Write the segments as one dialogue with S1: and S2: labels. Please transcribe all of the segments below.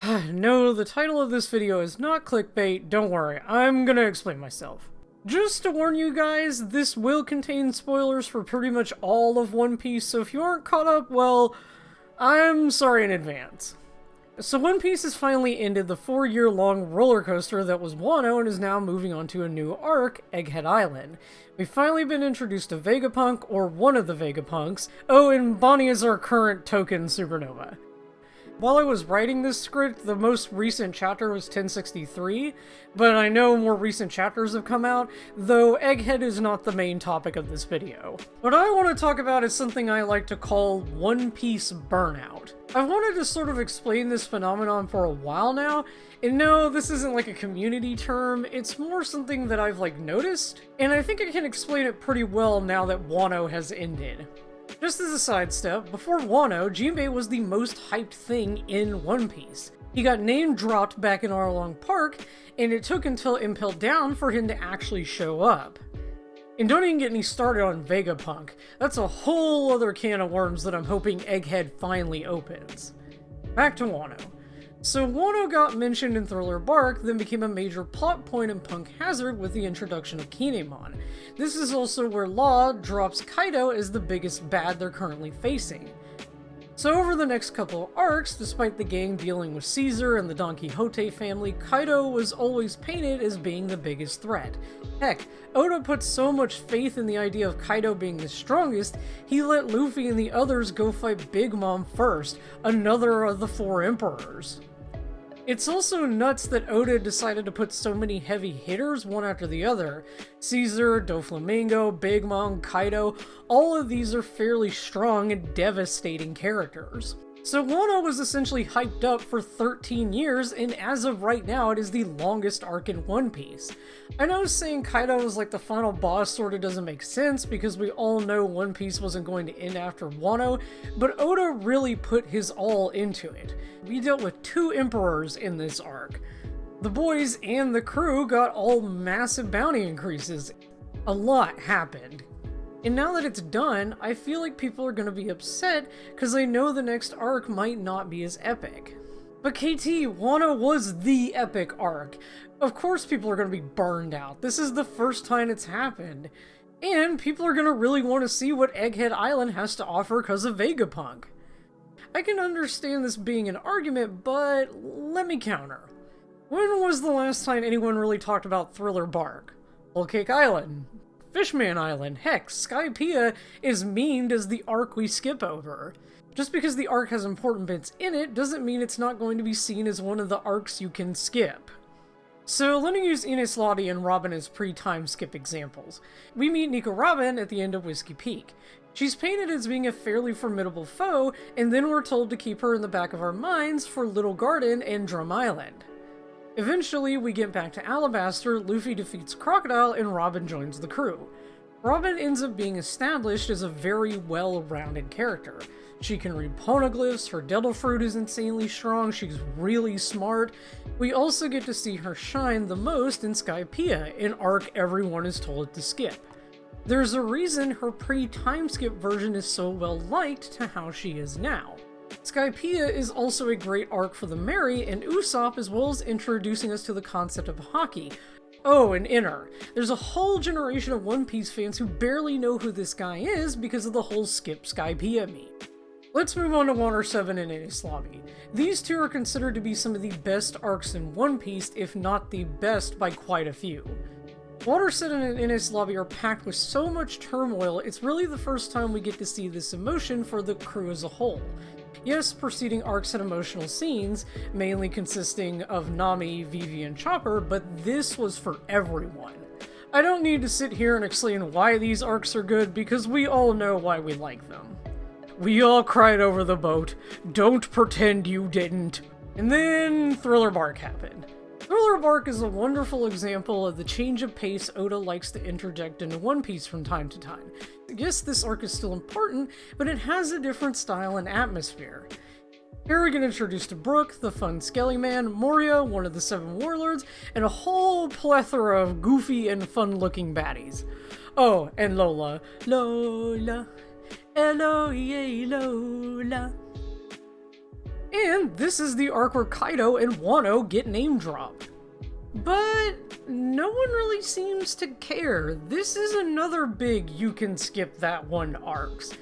S1: No, the title of this video is not clickbait, don't worry, I'm gonna explain myself. Just to warn you guys, this will contain spoilers for pretty much all of One Piece, so if you aren't caught up, well, I'm sorry in advance. So One Piece has finally ended the 4-year-long roller coaster that was Wano and is now moving on to a new arc, Egghead Island. We've finally been introduced to Vegapunk, or one of the Vegapunks. Oh, and Bonnie is our current token supernova. While I was writing this script, the most recent chapter was 1063, but I know more recent chapters have come out, though Egghead is not the main topic of this video. What I want to talk about is something I like to call One Piece burnout. I've wanted to sort of explain this phenomenon for a while now, and no, this isn't like a community term, it's more something that I've noticed, and I think I can explain it pretty well now that Wano has ended. Just as a sidestep, before Wano, Jinbei was the most hyped thing in One Piece. He got name-dropped back in Arlong Park, and it took until Impel Down for him to actually show up. And don't even get me started on Vegapunk. That's a whole other can of worms that I'm hoping Egghead finally opens. Back to Wano. So Wano got mentioned in Thriller Bark, then became a major plot point in Punk Hazard with the introduction of Kinemon. This is also where Law drops Kaido as the biggest bad they're currently facing. So over the next couple of arcs, despite the gang dealing with Caesar and the Don Quixote family, Kaido was always painted as being the biggest threat. Heck, Oda put so much faith in the idea of Kaido being the strongest, he let Luffy and the others go fight Big Mom first, another of the 4 emperors. It's also nuts that Oda decided to put so many heavy hitters one after the other. Caesar, Doflamingo, Big Mom, Kaido, all of these are fairly strong and devastating characters. So Wano was essentially hyped up for 13 years, and as of right now, it is the longest arc in One Piece. I know saying Kaido was like the final boss sorta doesn't make sense, because we all know One Piece wasn't going to end after Wano, but Oda really put his all into it. We dealt with 2 emperors in this arc. The boys and the crew got all massive bounty increases. A lot happened. And now that it's done, I feel like people are going to be upset because they know the next arc might not be as epic. But KT, Wano was the epic arc. Of course people are going to be burned out. This is the first time it's happened. And people are going to really want to see what Egghead Island has to offer because of Vegapunk. I can understand this being an argument, but let me counter. When was the last time anyone really talked about Thriller Bark? Whole Cake Island? Fishman Island, heck, Skypiea is memed as the arc we skip over. Just because the arc has important bits in it doesn't mean it's not going to be seen as one of the arcs you can skip. So let me use Ines Lottie and Robin as pre-time skip examples. We meet Nico Robin at the end of Whiskey Peak. She's painted as being a fairly formidable foe, and then we're told to keep her in the back of our minds for Little Garden and Drum Island. Eventually, we get back to Alabaster, Luffy defeats Crocodile, and Robin joins the crew. Robin ends up being established as a very well-rounded character. She can read poneglyphs, her devil fruit is insanely strong, she's really smart. We also get to see her shine the most in Skypiea, an arc everyone is told to skip. There's a reason her pre-time skip version is so well liked to how she is now. Skypiea is also a great arc for the Mary and Usopp, as well as introducing us to the concept of hockey. Oh, and Inner. There's a whole generation of One Piece fans who barely know who this guy is because of the whole skip Skypiea meme. Let's move on to Water 7 and Enies Lobby. These 2 are considered to be some of the best arcs in One Piece, if not the best by quite a few. Water 7 and Enies Lobby are packed with so much turmoil, it's really the first time we get to see this emotion for the crew as a whole. Yes, preceding arcs had emotional scenes, mainly consisting of Nami, Vivi, and Chopper, but this was for everyone. I don't need to sit here and explain why these arcs are good, because we all know why we like them. We all cried over the boat. Don't pretend you didn't. And then Thriller Bark happened. Thriller Bark is a wonderful example of the change of pace Oda likes to interject into One Piece from time to time. Yes, this arc is still important, but it has a different style and atmosphere. Here we get introduced to Brook, the fun Skelly Man, Moria, one of the 7 warlords, and a whole plethora of goofy and fun-looking baddies. Oh, and Lola. Lola. L-O-E-A, Lola. And this is the arc where Kaido and Wano get name-dropped. But no one really seems to care. This is another big you can skip that one arcs.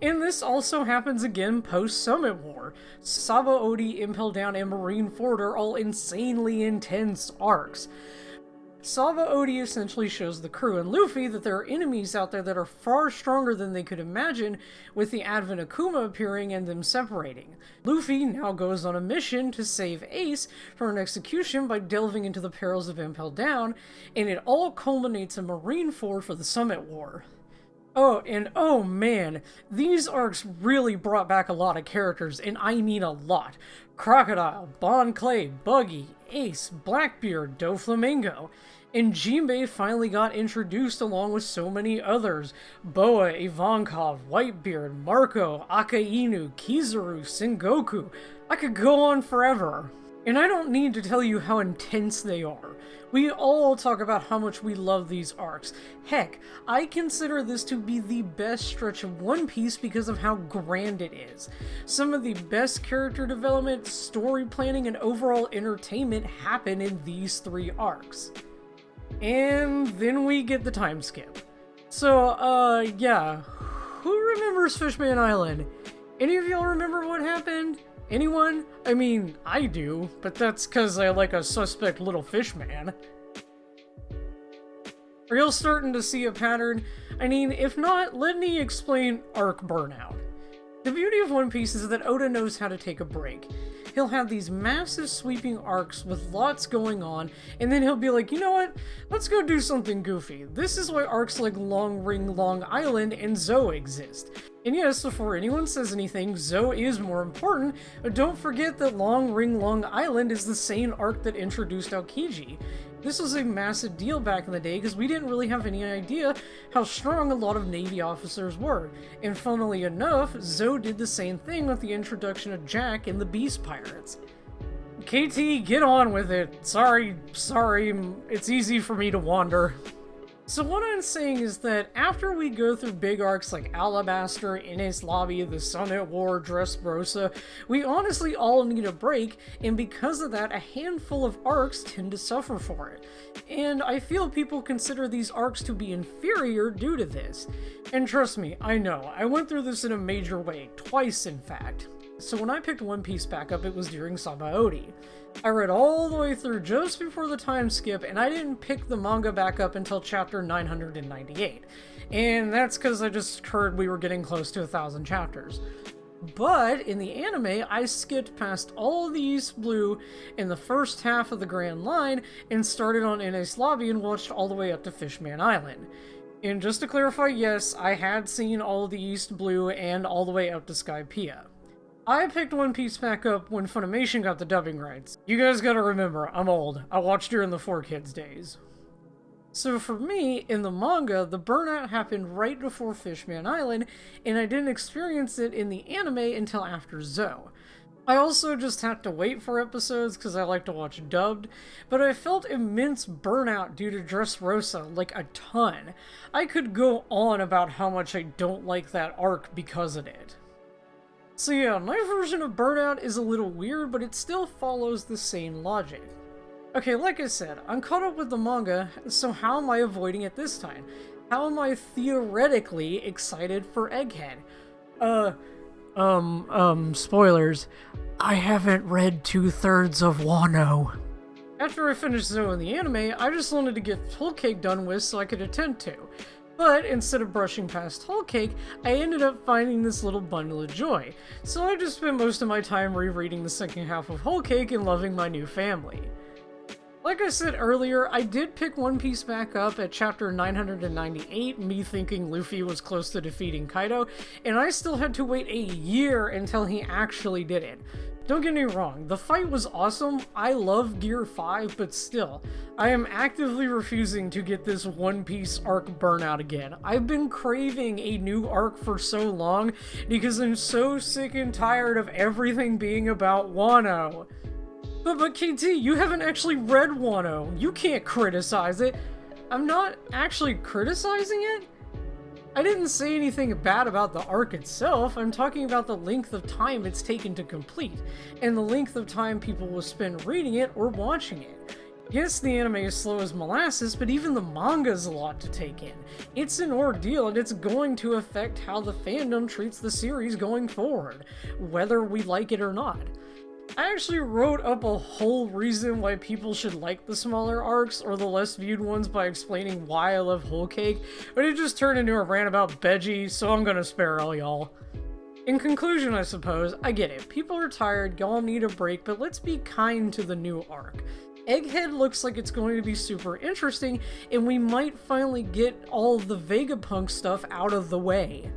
S1: And this also happens again post-Summit War. Sabaody, Impel Down, and Marineford are all insanely intense arcs. Sabaody essentially shows the crew and Luffy that there are enemies out there that are far stronger than they could imagine, with the advent of Kuma appearing and them separating. Luffy now goes on a mission to save Ace from an execution by delving into the perils of Impel Down, and it all culminates in Marineford for the Summit War. Oh, and oh man, these arcs really brought back a lot of characters, and I mean a lot. Crocodile, Bon Clay, Buggy, Ace, Blackbeard, Doflamingo, and Jinbei finally got introduced along with so many others. Boa, Ivankov, Whitebeard, Marco, Akainu, Kizaru, Sengoku. I could go on forever. And I don't need to tell you how intense they are. We all talk about how much we love these arcs. Heck, I consider this to be the best stretch of One Piece because of how grand it is. Some of the best character development, story planning, and overall entertainment happen in these 3 arcs. And then we get the time skip. So, yeah. Who remembers Fishman Island? Any of y'all remember what happened? Anyone? I mean, I do, but that's cause I like a suspect little fish man. Are y'all starting to see a pattern? I mean, if not, let me explain arc burnout. The beauty of One Piece is that Oda knows how to take a break. He'll have these massive sweeping arcs with lots going on, and then he'll be like, you know what? Let's go do something goofy. This is why arcs like Long Ring Long Island and Zou exist. And yes, before anyone says anything, Zou is more important, but don't forget that Long Ring Long Island is the same arc that introduced Aokiji. This was a massive deal back in the day because we didn't really have any idea how strong a lot of Navy officers were. And funnily enough, Zou did the same thing with the introduction of Jack and the Beast Pirates. KT, get on with it. Sorry, it's easy for me to wander. So what I'm saying is that after we go through big arcs like Alabaster, Ines Lobby, the Summit War, Dressrosa, we honestly all need a break, and because of that, a handful of arcs tend to suffer for it. And I feel people consider these arcs to be inferior due to this. And trust me, I know, I went through this in a major way, twice in fact. So when I picked One Piece back up, it was during Sabaody. I read all the way through just before the time skip, and I didn't pick the manga back up until chapter 998. And that's because I just heard we were getting close to 1,000 chapters. But in the anime, I skipped past all the East Blue in the first half of the Grand Line and started on Ines Lobby and watched all the way up to Fishman Island. And just to clarify, yes, I had seen all of the East Blue and all the way up to Skypiea. I picked One Piece back up when Funimation got the dubbing rights. You guys gotta remember, I'm old. I watched during the 4Kids days. So for me, in the manga, the burnout happened right before Fishman Island, and I didn't experience it in the anime until after Zou. I also just had to wait for episodes because I like to watch dubbed, but I felt immense burnout due to Dressrosa, like a ton. I could go on about how much I don't like that arc because of it. So yeah, my version of burnout is a little weird, but it still follows the same logic. Okay, like I said, I'm caught up with the manga, so how am I avoiding it this time? How am I theoretically excited for Egghead? Spoilers. I haven't read 2/3 of Wano. After I finished Zou in the anime, I just wanted to get Whole Cake done with so I could attend to. But instead of brushing past Whole Cake, I ended up finding this little bundle of joy. So I just spent most of my time rereading the second half of Whole Cake and loving my new family. Like I said earlier, I did pick One Piece back up at chapter 998, me thinking Luffy was close to defeating Kaido, and I still had to wait a year until he actually did it. Don't get me wrong, the fight was awesome, I love Gear 5, but still, I am actively refusing to get this One Piece arc burnout again. I've been craving a new arc for so long because I'm so sick and tired of everything being about Wano. But KT, you haven't actually read Wano. You can't criticize it. I'm not actually criticizing it. I didn't say anything bad about the arc itself, I'm talking about the length of time it's taken to complete, and the length of time people will spend reading it or watching it. Yes, the anime is slow as molasses, but even the manga's a lot to take in. It's an ordeal, and it's going to affect how the fandom treats the series going forward, whether we like it or not. I actually wrote up a whole reason why people should like the smaller arcs or the less viewed ones by explaining why I love Whole Cake, but it just turned into a rant about Veggie, so I'm gonna spare all y'all. In conclusion, I suppose, I get it. People are tired, y'all need a break, but let's be kind to the new arc. Egghead looks like it's going to be super interesting, and we might finally get all of the Vegapunk stuff out of the way.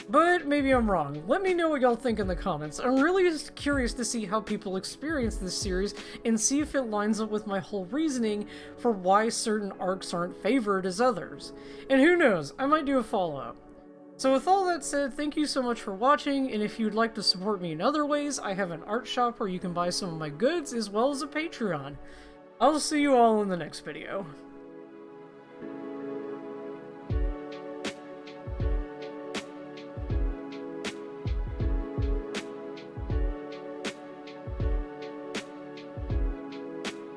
S1: But maybe I'm wrong. Let me know what y'all think in the comments. I'm really just curious to see how people experience this series and see if it lines up with my whole reasoning for why certain arcs aren't favored as others. And who knows, I might do a follow-up. So with all that said, thank you so much for watching, and if you'd like to support me in other ways, I have an art shop where you can buy some of my goods as well as a Patreon. I'll see you all in the next video.